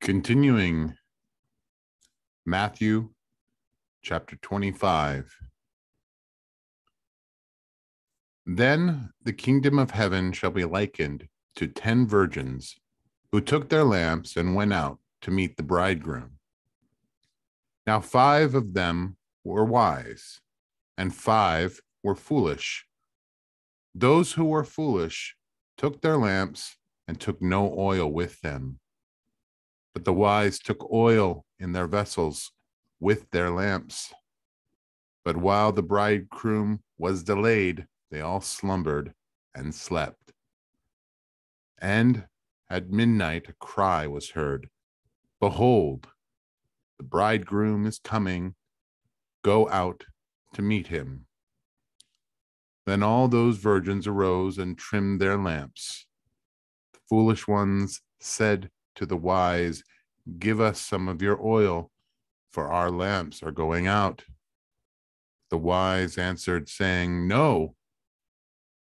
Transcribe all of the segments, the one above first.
Continuing Matthew chapter 25. Then the kingdom of heaven shall be likened to 10 virgins who took their lamps and went out to meet the bridegroom. Now 5 of them were wise, and 5 were foolish. Those who were foolish took their lamps and took no oil with them. But the wise took oil in their vessels with their lamps. But while the bridegroom was delayed, they all slumbered and slept. And at midnight a cry was heard, "Behold, the bridegroom is coming. Go out to meet him." Then all those virgins arose and trimmed their lamps. The foolish ones said to the wise, "Give us some of your oil, for our lamps are going out." The wise answered, saying, "No,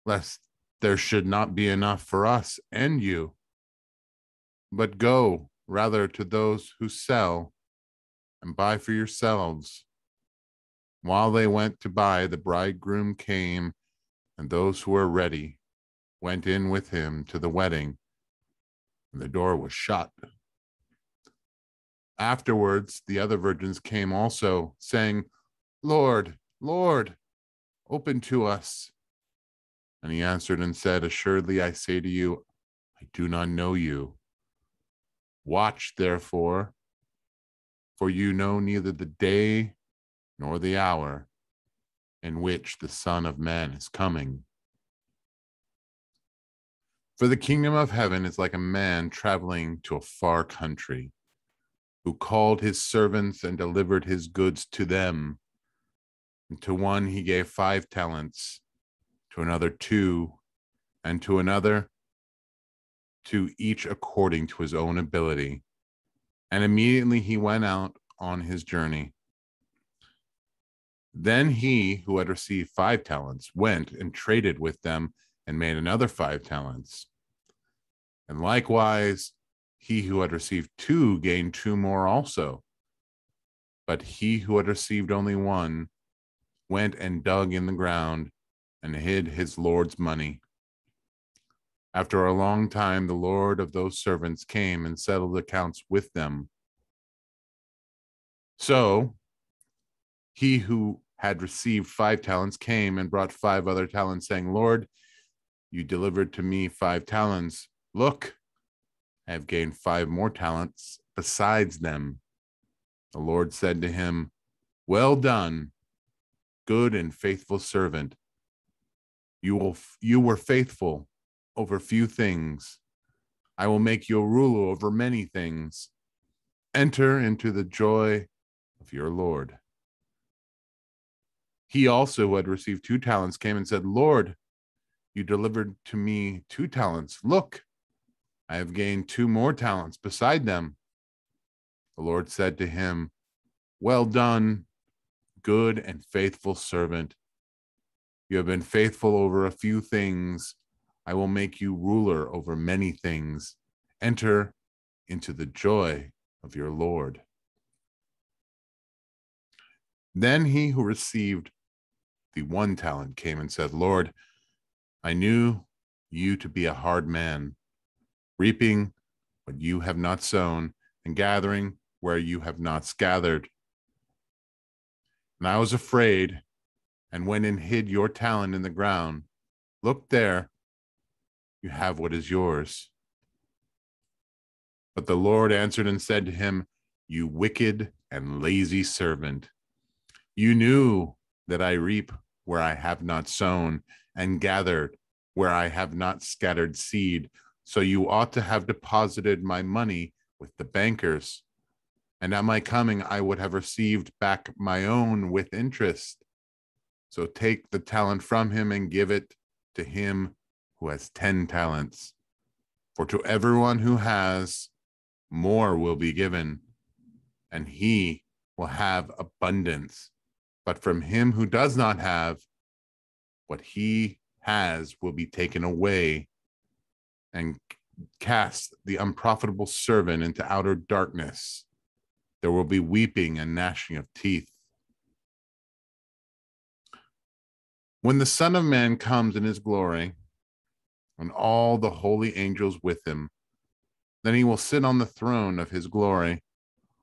lest there should not be enough for us and you. But go rather to those who sell and buy for yourselves." While they went to buy, the bridegroom came, and those who were ready went in with him to the wedding, and the door was shut. Afterwards, the other virgins came also, saying, "Lord, Lord, open to us." And he answered and said, "Assuredly, I say to you, I do not know you. Watch, therefore, for you know neither the day nor the hour in which the Son of Man is coming. For the kingdom of heaven is like a man traveling to a far country, who called his servants and delivered his goods to them. And to one he gave 5 talents, to another 2, and to another 2, each according to his own ability. And immediately he went out on his journey. Then he who had received 5 talents went and traded with them and made another 5 talents. And likewise, he who had received 2 gained 2 more also. But he who had received only 1 went and dug in the ground and hid his Lord's money. After a long time, the Lord of those servants came and settled accounts with them. So he who had received 5 talents came and brought 5 other talents, saying, "Lord, you delivered to me 5 talents. Look, I have gained 5 more talents besides them." The Lord said to him, "Well done, good and faithful servant. You were faithful over few things. I will make you a ruler over many things. Enter into the joy of your Lord." He also, who had received 2 talents, came and said, "Lord, you delivered to me 2 talents. Look, I have gained 2 more talents beside them." The Lord said to him, "Well done, good and faithful servant. You have been faithful over a few things. I will make you ruler over many things. Enter into the joy of your Lord." Then he who received the 1 talent came and said, "Lord, I knew you to be a hard man, reaping what you have not sown and gathering where you have not gathered. And I was afraid and went and hid your talent in the ground. Look there, you have what is yours." But the Lord answered and said to him, "You wicked and lazy servant, you knew that I reap where I have not sown and gathered where I have not scattered seed. So you ought to have deposited my money with the bankers, and at my coming I would have received back my own with interest. So take the talent from him and give it to him who has 10 talents. For to everyone who has, more will be given, and he will have abundance. But from him who does not have, what he has will be taken away. And cast the unprofitable servant into outer darkness. There will be weeping and gnashing of teeth. When the Son of Man comes in his glory, and all the holy angels with him, then he will sit on the throne of his glory.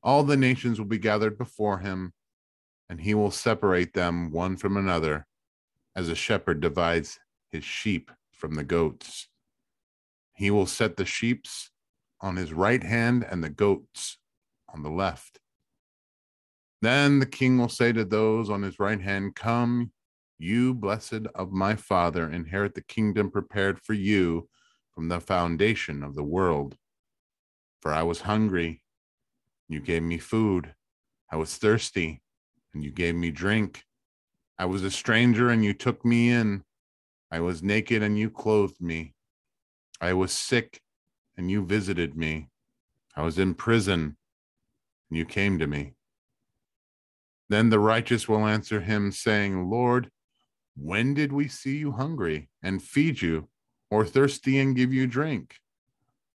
All the nations will be gathered before him, and he will separate them one from another, as a shepherd divides his sheep from the goats. He will set the sheep on his right hand and the goats on the left. Then the king will say to those on his right hand, "Come, you blessed of my Father, inherit the kingdom prepared for you from the foundation of the world. For I was hungry, you gave me food. I was thirsty, and you gave me drink. I was a stranger, and you took me in. I was naked, and you clothed me. I was sick, and you visited me. I was in prison, and you came to me." Then the righteous will answer him, saying, "Lord, when did we see you hungry and feed you, or thirsty and give you drink?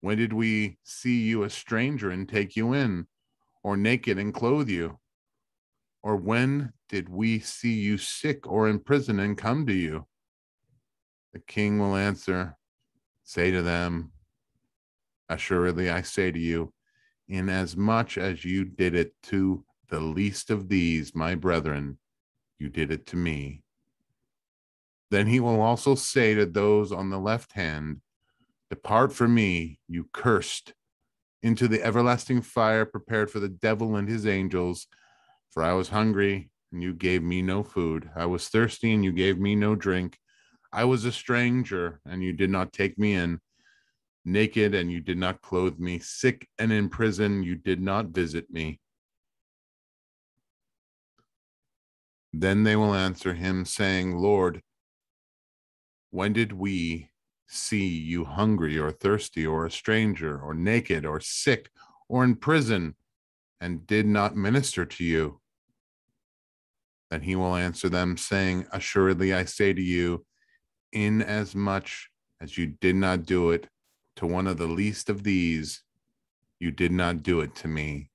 When did we see you a stranger and take you in, or naked and clothe you? Or when did we see you sick or in prison and come to you?" The king will answer, "Say to them, assuredly I say to you, inasmuch as you did it to the least of these, my brethren, you did it to me." Then he will also say to those on the left hand, "Depart from me, you cursed, into the everlasting fire prepared for the devil and his angels. For I was hungry, and you gave me no food. I was thirsty, and you gave me no drink. I was a stranger, and you did not take me in. Naked, and you did not clothe me. Sick and in prison, you did not visit me." Then they will answer him, saying, "Lord, when did we see you hungry or thirsty or a stranger or naked or sick or in prison and did not minister to you?" Then he will answer them, saying, "Assuredly I say to you, inasmuch as you did not do it to one of the least of these, you did not do it to me."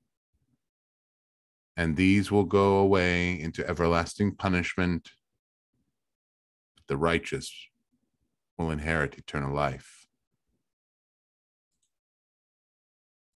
And these will go away into everlasting punishment. The righteous will inherit eternal life.